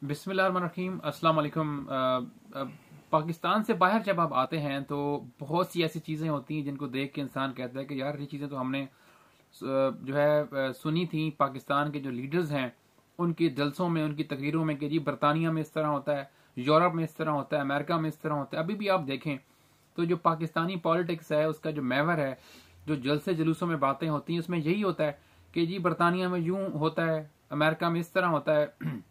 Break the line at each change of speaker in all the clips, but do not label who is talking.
बिस्मिल्लाहिर्रहमानिर्रहीम, अस्सलाम वालेकुम। पाकिस्तान से बाहर जब आप आते हैं तो बहुत सी ऐसी चीज़ें होती हैं जिनको देख के इंसान कहता है कि यार ये चीज़ें तो हमने जो है सुनी थी। पाकिस्तान के जो लीडर्स हैं उनके जलसों में, उनकी तकरीरों में कि जी बरतानिया में इस तरह होता है, यूरोप में इस तरह होता है, अमेरिका में इस तरह होता है। अभी भी आप देखें तो जो पाकिस्तानी पॉलिटिक्स है उसका जो महवर है, जो जलसे जुलूसों में बातें होती हैं उसमें यही होता है कि जी बरतानिया में यूं होता है, अमेरिका में इस तरह होता है।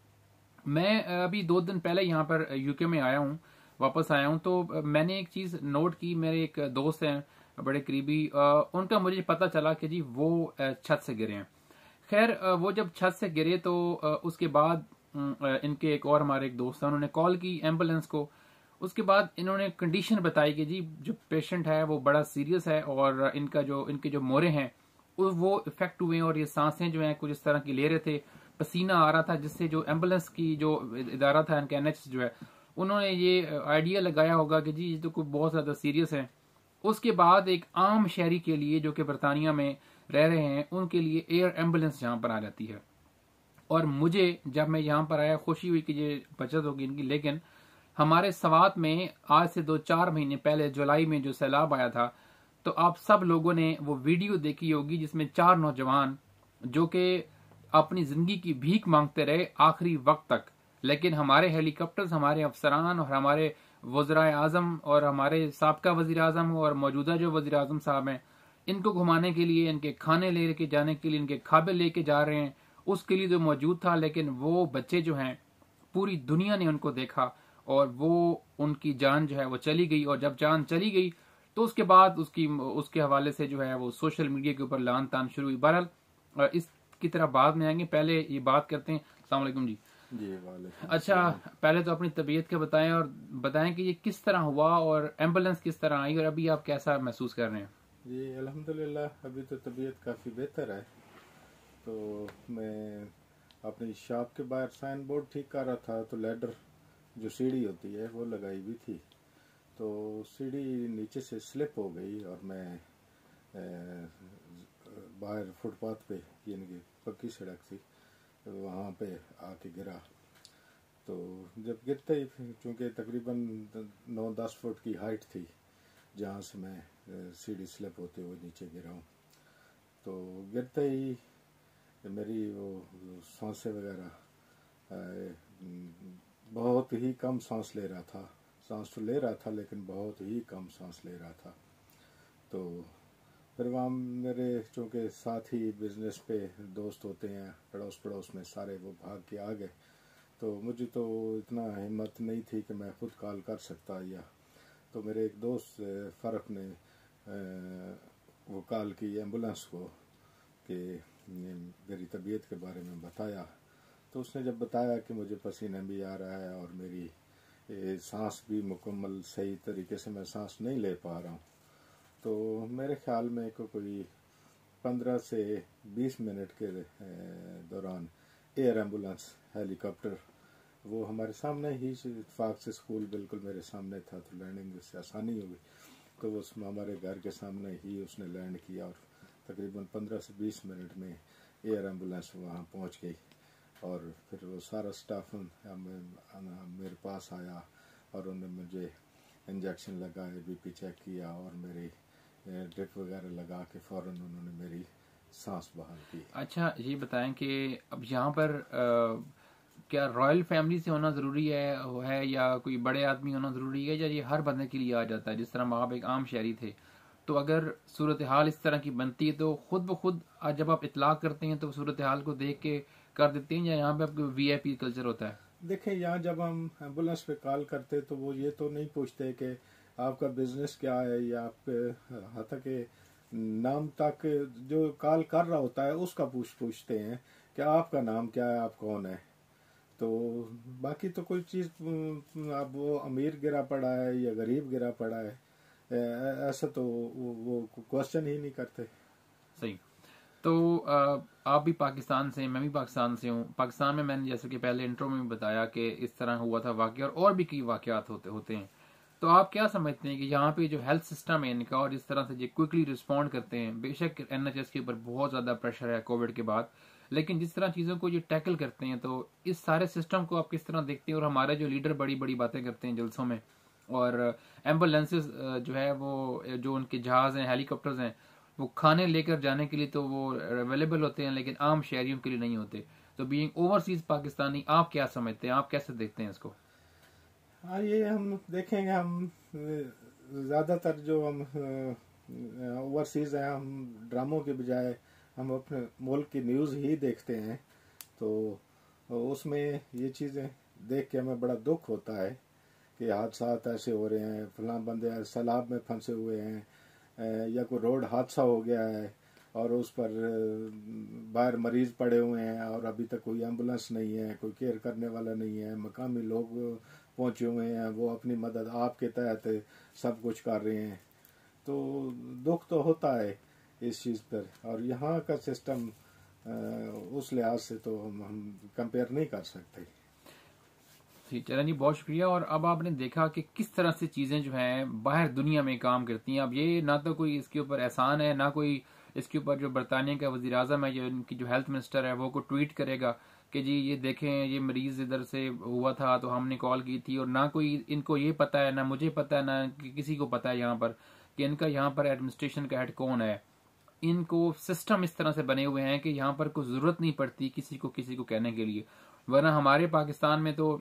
मैं अभी 2 दिन पहले यहाँ पर यूके में आया हूँ, वापस आया हूँ। तो मैंने एक चीज़ नोट की। मेरे एक दोस्त हैं बड़े करीबी, उनका मुझे पता चला कि जी वो छत से गिरे हैं। खैर वो जब छत से गिरे तो उसके बाद इनके एक और हमारे एक दोस्त हैं, उन्होंने कॉल की एम्बुलेंस को। उसके बाद इन्होंने कंडीशन बताई कि जी जो पेशेंट है वो बड़ा सीरियस है और इनके जो मोरे हैं वो इफेक्ट हुए हैं और ये सांसें जो हैं कुछ इस तरह की ले रहे थे, पसीना आ रहा था, जिससे जो एम्बुलेंस की जो इदारा था इनका एनएच जो है, उन्होंने ये आइडिया लगाया होगा कि जी ये तो कुछ बहुत ज्यादा सीरियस है। उसके बाद एक आम शहरी के लिए जो कि बरतानिया में रह रहे हैं उनके लिए एयर एम्बुलेंस यहाँ पर आ जाती है। और मुझे जब मैं यहाँ पर आया खुशी हुई कि ये बचत होगी इनकी। लेकिन हमारे सवात में आज से 2-4 महीने पहले जुलाई में जो सैलाब आया था, तो आप सब लोगों ने वो वीडियो देखी होगी जिसमें 4 नौजवान जो कि अपनी जिंदगी की भीख मांगते रहे आखिरी वक्त तक। लेकिन हमारे हेलीकॉप्टर्स, हमारे अफसरान और हमारे वज़राए आजम और हमारे साबका वजीर आजम और मौजूदा जो वजीर आजम साहब हैं, इनको घुमाने के लिए, इनके खाने लेके जाने के लिए, इनके खाबे लेके जा रहे हैं, उसके लिए जो मौजूद था। लेकिन वो बच्चे जो हैं पूरी दुनिया ने उनको देखा और वो उनकी जान जो है वो चली गई। और जब जान चली गई तो उसके बाद उसके हवाले से जो है वो सोशल मीडिया के ऊपर लान तान शुरू हुई। बहरहाल इसकी तरफ बाद में आएंगे, पहले ये बात करते हैं। अस्सलाम वालेकुम जी।
जी वालेकुम
अच्छा,
अस्सलाम।
पहले तो अपनी तबीयत का बताएं और बताएं कि ये किस तरह हुआ और एम्बुलेंस किस तरह आई और अभी आप कैसा महसूस कर रहे हैं।
जी अल्हम्दुलिल्लाह अभी तो तबीयत काफ़ी बेहतर है। तो मैं अपनी शॉप के बाहर साइन बोर्ड ठीक कर रहा था तो लैडर जो सीढ़ी होती है वो लगाई हुई थी, तो सीढ़ी नीचे से स्लिप हो गई और मैं बाहर फुटपाथ पे, यानी कि पक्की सड़क थी, वहाँ पे आके गिरा। तो जब गिरते ही, चूँकि तकरीबन 9-10 फुट की हाइट थी जहाँ से मैं सीढ़ी स्लिप होते हुए नीचे गिरा हूँ, तो गिरते ही मेरी वो सांसें वगैरह बहुत ही कम सांस ले रहा था। सांस तो ले रहा था लेकिन बहुत ही कम सांस ले रहा था। तो फिर वहाँ मेरे चूँकि साथ ही बिजनेस पे दोस्त होते हैं, पड़ोस में सारे, वो भाग के आ गए। तो मुझे तो इतना हिम्मत नहीं थी कि मैं खुद कॉल कर सकता, या तो मेरे एक दोस्त फ़र्क ने वो कॉल की एम्बुलेंस को कि मेरी तबीयत के बारे में बताया। तो उसने जब बताया कि मुझे पसीना भी आ रहा है और मेरी सांस भी मुकम्मल सही तरीके से मैं सांस नहीं ले पा रहा हूँ, तो मेरे ख्याल में कोई 15 से 20 मिनट के दौरान एयर एम्बुलेंस, हेलीकॉप्टर, वो हमारे सामने ही, इत्तेफाक से स्कूल बिल्कुल मेरे सामने था तो लैंडिंग से आसानी हो गई। तो वो हमारे घर के सामने ही उसने लैंड किया और तकरीबन 15 से 20 मिनट में एयर एम्बुलेंस वहाँ पहुँच गई। और फिर वो सारा स्टाफ मेरे पास आया और उन्होंने मुझे इंजेक्शन लगाए, बीपी चेक किया और मेरी ड्रिप वगैरह लगा के फ़ौरन उन्होंने मेरी सांस बहाल की।
अच्छा, ये बताएं कि अब यहाँ पर क्या रॉयल फैमिली से होना ज़रूरी है या कोई बड़े आदमी होना ज़रूरी है, या ये हर बंदे के लिए आ जाता है? जिस तरह आप एक आम शहरी थे, तो अगर सूरत हाल इस तरह की बनती है तो खुद ब खुद जब आप इतलाक करते हैं तो सूरत हाल को देख के कर देते हैं, या यहाँ पे आपको वीआईपी कल्चर होता है?
देखें, यहाँ जब हम एम्बुलेंस पे कॉल करते तो वो ये तो नहीं पूछते कि आपका बिजनेस क्या है, या आपके हाथ के नाम तक जो कॉल कर रहा होता है उसका पूछते हैं कि आपका नाम क्या है, आप कौन है। तो बाकी तो कोई चीज़, अब वो अमीर गिरा पड़ा है या गरीब गिरा पड़ा है, ऐसा तो वो क्वेश्चन ही नहीं करते।
सही। तो आप भी पाकिस्तान से, मैं भी पाकिस्तान से हूँ। पाकिस्तान में मैंने जैसे कि पहले इंट्रो में भी बताया कि इस तरह हुआ था वाकया, और भी कई वाकयात होते हैं। तो आप क्या समझते हैं कि यहाँ पे जो हेल्थ सिस्टम है इनका और जिस तरह से ये क्विकली रिस्पॉन्ड करते हैं, बेशक एनएचएस के ऊपर बहुत ज़्यादा प्रेशर है कोविड के बाद, लेकिन जिस तरह चीज़ों को ये टैकल करते हैं, तो इस सारे सिस्टम को आप किस तरह देखते हैं? और हमारे जो लीडर बड़ी बड़ी बातें करते हैं जलसों में, और एम्बुलेंसेस जो है वो जो उनके जहाज हैं, हेलीकॉप्टर्स हैं, वो खाने लेकर जाने के लिए तो वो अवेलेबल होते हैं, लेकिन आम शहरियों के लिए नहीं होते। तो बीइंग ओवरसीज पाकिस्तानी, आप क्या समझते हैं, आप कैसे देखते हैं इसको?
हाँ, ये हम देखेंगे, हम ज़्यादातर जो हम ओवरसीज़ हैं, हम ड्रामों के बजाय हम अपने मुल्क की न्यूज़ ही देखते हैं। तो उसमें ये चीज़ें देख के हमें बड़ा दुख होता है कि हादसात ऐसे हो रहे हैं, फलां बंदे सैलाब में फंसे हुए हैं, या कोई रोड हादसा हो गया है और उस पर बाहर मरीज पड़े हुए हैं और अभी तक कोई एम्बुलेंस नहीं है, कोई केयर करने वाला नहीं है, मकामी लोग पहुंचे हुए हैं, वो अपनी मदद आपके तहत सब कुछ कर रहे हैं। तो दुख तो होता है इस चीज़ पर, और यहाँ का सिस्टम उस लिहाज से तो हम कंपेयर नहीं कर सकते।
जी चरण जी, बहुत शुक्रिया। और अब आपने देखा कि किस तरह से चीज़ें जो हैं बाहर दुनिया में काम करती हैं। अब ये ना तो कोई इसके ऊपर एहसान है, ना कोई इसके ऊपर जो बरतानिया का वज़ीर आज़म है या इनकी जो हेल्थ मिनिस्टर है वो को ट्वीट करेगा कि जी ये देखें, ये मरीज इधर से हुआ था तो हमने कॉल की थी। और ना कोई इनको ये पता है, ना मुझे पता है, ना किसी को पता है यहाँ पर कि इनका यहाँ पर एडमिनिस्ट्रेशन का हेड कौन है। इनको सिस्टम इस तरह से बने हुए हैं कि यहाँ पर कोई ज़रूरत नहीं पड़ती किसी को कहने के लिए। वरना हमारे पाकिस्तान में तो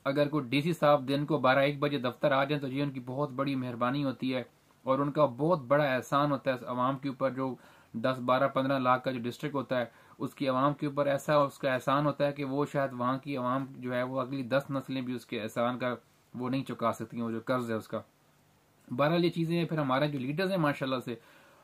अगर कोई डीसी साहब दिन को 12-1 बजे दफ्तर आ जाए तो ये उनकी बहुत बड़ी मेहरबानी होती है, और उनका बहुत बड़ा एहसान होता है आवाम के ऊपर। जो 10-12-15 लाख का जो डिस्ट्रिक्ट होता है उसकी आवाम के ऊपर ऐसा उसका एहसान होता है कि वो शायद वहाँ की आवाम जो है वो अगली 10 नस्लें भी उसके एहसान का वो नहीं चुका सकती हैं, वो जो कर्ज है उसका। बहरहाल ये चीज़ें फिर हमारे जो लीडर्स हैं माशाल्लाह से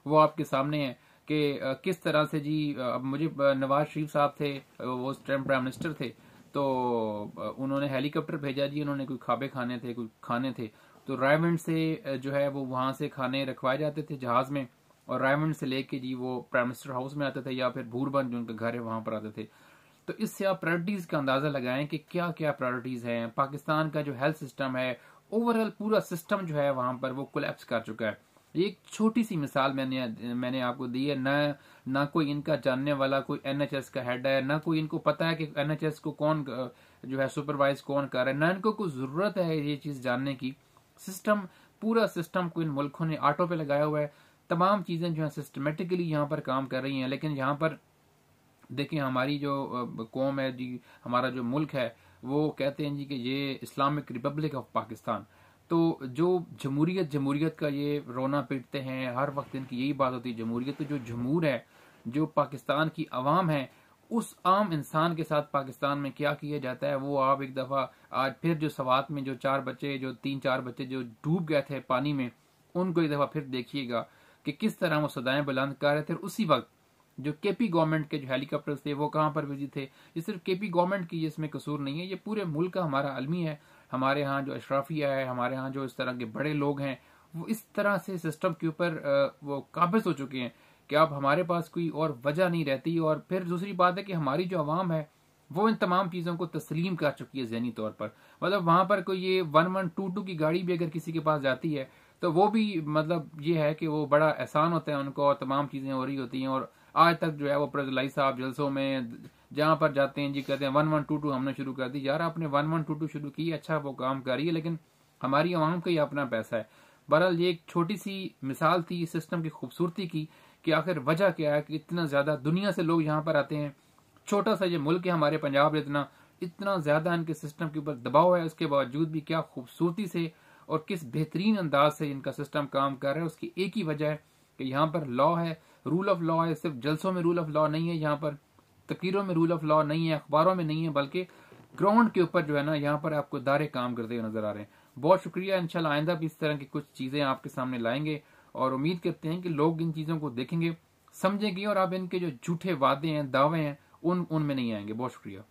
वो आपके सामने है कि किस तरह से जी अब मुझे नवाज शरीफ साहब थे, वो उस टाइम प्राइम मिनिस्टर थे, तो उन्होंने हेलीकॉप्टर भेजा जी, उन्होंने कोई खाबे खाने थे, कोई खाने थे, तो रायमंड से जो है वो वहाँ से खाने रखवाए जाते थे जहाज़ में, और रायमंड से लेके जी वो प्राइम मिनिस्टर हाउस में आते थे या फिर भूरबन जो उनका घर है वहाँ पर आते थे। तो इससे आप प्रायोरिटीज का अंदाजा लगाएं कि क्या क्या प्रायोरिटीज हैं। पाकिस्तान का जो हेल्थ सिस्टम है, ओवरऑल पूरा सिस्टम जो है वहां पर वो कोलैप्स कर चुका है। एक छोटी सी मिसाल मैंने आपको दी है। ना कोई इनका जानने वाला कोई एनएचएस का हेड है, ना कोई इनको पता है कि एनएचएस को कौन जो है सुपरवाइज कौन कर रहा है, ना इनको कोई जरूरत है ये चीज जानने की। सिस्टम, पूरा सिस्टम को इन मुल्कों ने ऑटो पे लगाया हुआ है। तमाम चीजें जो है सिस्टमेटिकली यहाँ पर काम कर रही हैं, लेकिन यहाँ पर देखिए हमारी जो कौम है जी, हमारा जो मुल्क है, वो कहते हैं जी कि ये इस्लामिक रिपब्लिक ऑफ पाकिस्तान। तो जो जमहूरियत जमहूरियत का ये रोना पीटते हैं, हर वक्त इनकी यही बात होती है जमहूरियत। तो जो जमहूर है, जो पाकिस्तान की आवाम है, उस आम इंसान के साथ पाकिस्तान में क्या किया जाता है वो आप एक दफा आज फिर जो सवात में जो 3-4 बच्चे जो डूब गए थे पानी में, उनको एक दफा फिर देखिएगा कि किस तरह वो सदाएं बुलंद कर रहे थे। और उसी वक्त जो केपी गवर्नमेंट के जो हेलीकॉप्टर्स थे वो कहाँ पर बिजी थे। ये सिर्फ केपी गवर्नमेंट की इसमें कसूर नहीं है, ये पूरे मुल्क का हमारा आलमी है। हमारे यहाँ जो अशराफिया है, हमारे यहाँ जो इस तरह के बड़े लोग हैं, वो इस तरह से सिस्टम के ऊपर वो काबिज हो चुके हैं कि अब हमारे पास कोई और वजह नहीं रहती। और फिर दूसरी बात है कि हमारी जो आवाम है वो इन तमाम चीजों को तस्लीम कर चुकी है ज़हनी तौर पर। मतलब वहां पर कोई ये 1122 की गाड़ी भी अगर किसी के पास जाती है तो वो भी मतलब ये है कि वो बड़ा एहसान होता है उनको, और तमाम चीजें हो रही होती हैं। और आज तक जो है वो प्रजलाई साहब जलसों में जहां पर जाते हैं जी कहते हैं 1122 हमने शुरू कर दी। यार आपने 1122 शुरू की, अच्छा वो काम कर रही है, लेकिन हमारी आवाम का ही अपना पैसा है। बहरहाल ये एक छोटी सी मिसाल थी इस सिस्टम की खूबसूरती की कि आखिर वजह क्या है कि इतना ज्यादा दुनिया से लोग यहाँ पर आते हैं। छोटा सा ये मुल्क है हमारे पंजाब, इतना ज्यादा इनके सिस्टम के ऊपर दबाव है, उसके बावजूद भी क्या खूबसूरती से और किस बेहतरीन अंदाज से इनका सिस्टम काम कर रहा है। उसकी एक ही वजह है कि यहाँ पर लॉ है, रूल ऑफ लॉ है। सिर्फ जलसों में रूल ऑफ लॉ नहीं है, यहाँ पर तकरीरों में रूल ऑफ लॉ नहीं है, अखबारों में नहीं है, बल्कि ग्राउंड के ऊपर जो है ना यहाँ पर आपको इदारे काम करते हुए नजर आ रहे हैं। बहुत शुक्रिया। इंशाल्लाह आइंदा भी इस तरह की कुछ चीजें आपके सामने लाएंगे, और उम्मीद करते हैं कि लोग इन चीजों को देखेंगे, समझेंगे, और आप इनके जो झूठे वादे हैं, दावे हैं, उनमें नहीं आएंगे। बहुत शुक्रिया।